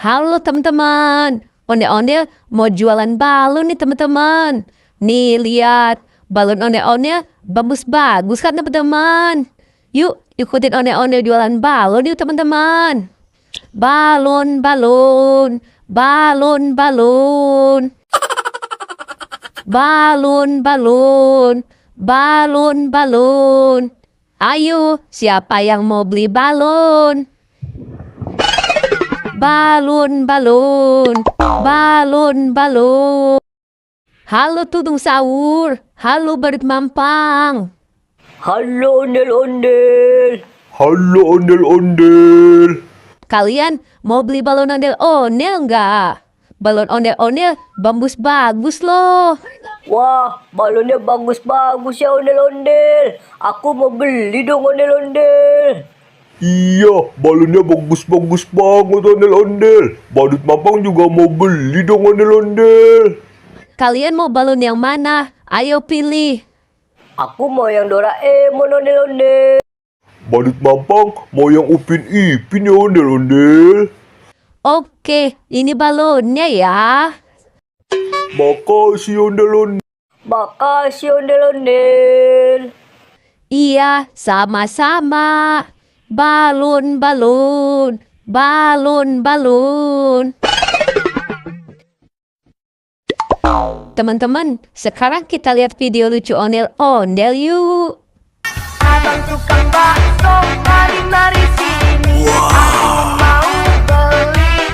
Halo teman-teman, ondel-ondel mau jualan balon nih teman-teman. Nih lihat, balon ondel-ondel bagus-bagus kan teman-teman. Yuk ikutin ondel-ondel jualan balon yuk teman-teman. Balon, balon, balon, balon. Balon, balon, balon, balon. Ayo, siapa yang mau beli balon? Balon, balon, balon, balon. Halo Tudung Sahur, halo Badut Mampang. Halo ondel-ondel. Halo ondel-ondel. Kalian mau beli balon ondel-ondel nggak? Balon ondel-ondel bagus loh. Wah, balonnya bagus-bagus ya ondel-ondel. Aku mau beli dong ondel-ondel. Iya, balonnya bagus-bagus banget ondel-ondel. Badut Mampang juga mau beli dong ondel-ondel. Kalian mau balon yang mana? Ayo pilih. Aku mau yang Doraemon ondel-ondel. Badut Mampang mau yang Upin Ipin ya ondel-ondel. Oke, ini balonnya ya. Makasih ondel-ondel. Makasih ondel-ondel. Iya, sama-sama. Balon, balon, balon, balon. Teman-teman, sekarang kita lihat video lucu ondel-ondel yuk. Abang tukang bakso, mari-mari sini. Aku mau beli.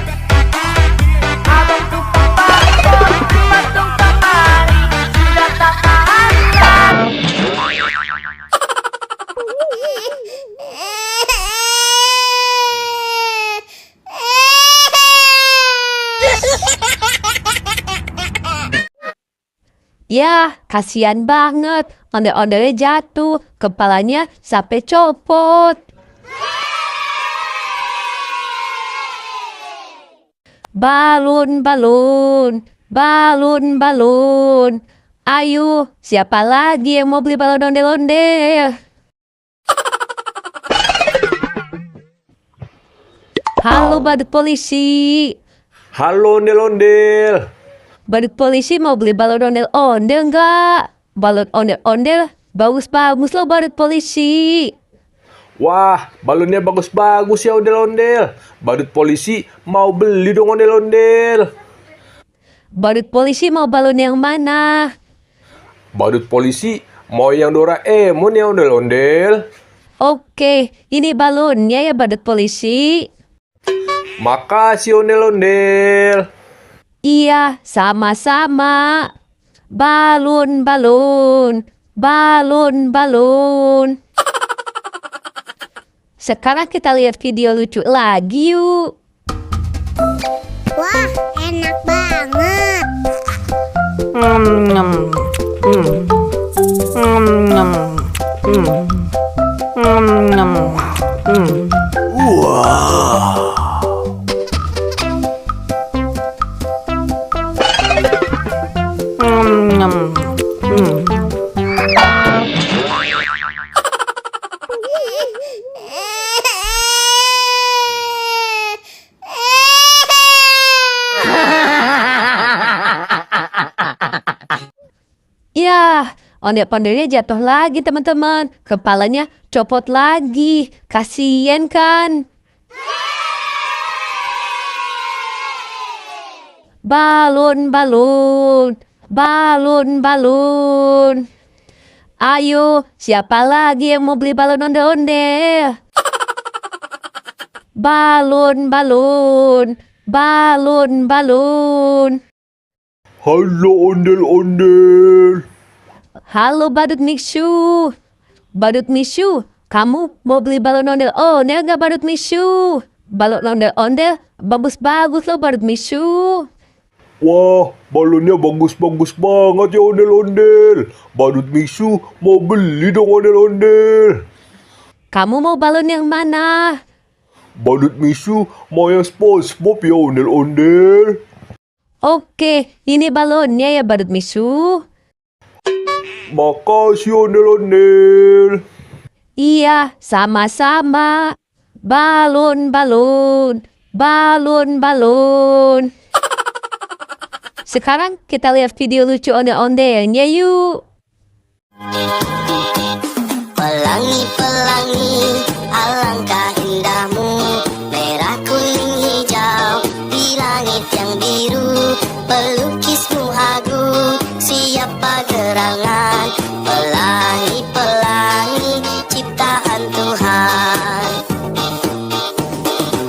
Abang tukang bakso, cepat dong kemari. Sudah tak tahan lagi. Ya, kasihan banget. Ondel-ondelnya jatuh, kepalanya sampai copot. Balon, balon, balon, balon. Ayo, siapa lagi yang mau beli balon ondel-ondel? Halo badut polisi. Halo ondel-ondel. Badut polisi mau beli balon ondel-ondel enggak? Balon ondel-ondel bagus-bagus loh badut polisi. Wah, balonnya bagus-bagus ya ondel-ondel. Badut polisi mau beli dong ondel-ondel. Badut polisi mau balon yang mana? Badut polisi mau yang Doraemon ya ondel-ondel. Oke, ini balonnya ya badut polisi. Makasih ondel-ondel. Iya, sama-sama. Balon, balon, balon, balon. Sekarang kita lihat video lucu lagi yuk. Wah, enak banget. Ya, ondel-ondelnya jatuh lagi teman-teman. Kepalanya copot lagi. Kasian kan? Balon, balon, balon, balon. Ayo, siapa lagi yang mau beli balon ondel-ondel? Balon, balon, balon, balon. Halo ondel-ondel. Halo Badut Mishu. Badut Mishu, kamu mau beli balon ondel-ondel nggak Badut Mishu? Balon ondel-ondel bagus-bagus loh Badut Mishu. Wah, balonnya bagus-bagus banget ya ondel-ondel. Badut Mishu mau beli dong ondel-ondel. Kamu mau balon yang mana? Badut Mishu mau yang SpongeBob ya ondel-ondel. Oke, ini balonnya ya Badut Mishu. Makasih ondel-ondel. Iya, sama-sama. Balon, balon, balon-balon. Sekarang kita lihat video lucu ondel-ondelnya yuk. Pelangi-pelangi, alangkah indahmu, merah kuning hijau di langit yang biru. Pelukismu agung, siapa gerangan? Pelangi-pelangi, ciptaan Tuhan.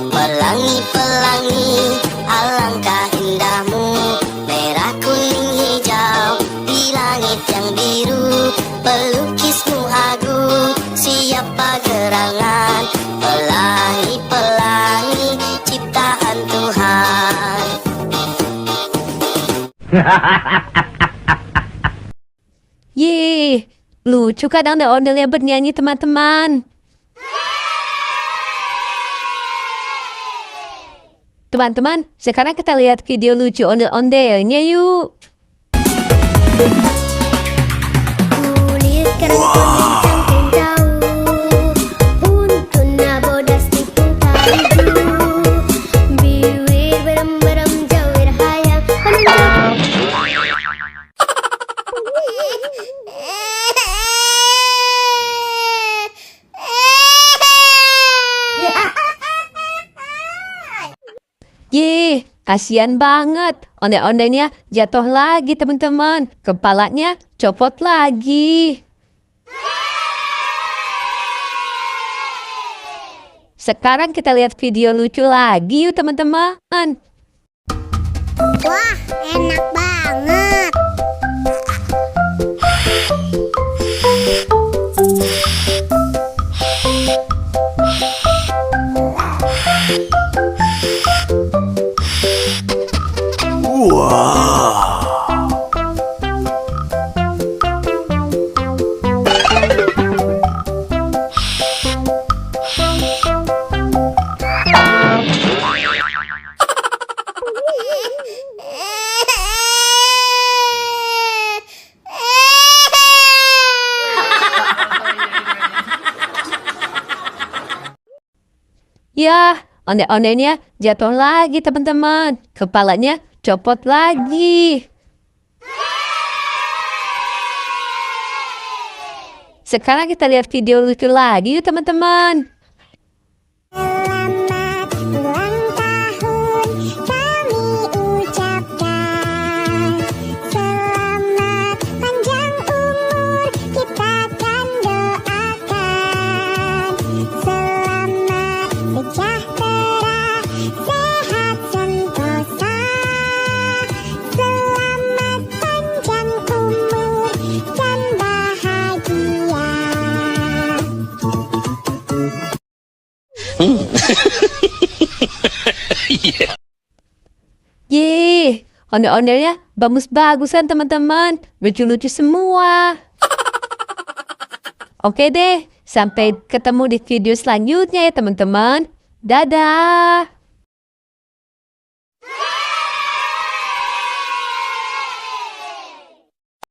Pelangi-pelangi, alangkah indahmu, merah kuning hijau di langit yang biru. Pelukismu agung, siapa gerangan? Pelangi-pelangi, ciptaan Tuhan. Yeay, lucu kan ondel-ondelnya bernyanyi teman-teman. Teman-teman, sekarang kita lihat video lucu ondel-ondelnya yuk. Kulit kerang kuning cangkeng tahu, untun nabodas tikung kalju, biwir berem-berem jawir hayang Yeay, kasihan banget. Ondel-ondelnya jatuh lagi teman-teman. Kepalanya copot lagi. Sekarang kita lihat video lucu lagi yuk teman-teman. Wah, enak banget. Ya, ondel-ondelnya jatuh lagi teman-teman. Kepalanya copot lagi. Sekarang kita lihat video lucu lagi yuk teman-teman. Selamat ulang tahun kami ucapkan. Selamat panjang umur kita kan doakan. Selamat sejahtera, sehat sentosa. Selamat panjang umur dan bahagia. Yeay, ondel-ondelnya bagus-bagusan teman-teman. Lucu-lucu semua. Oke deh, sampai ketemu di video selanjutnya ya teman-teman. Dadah.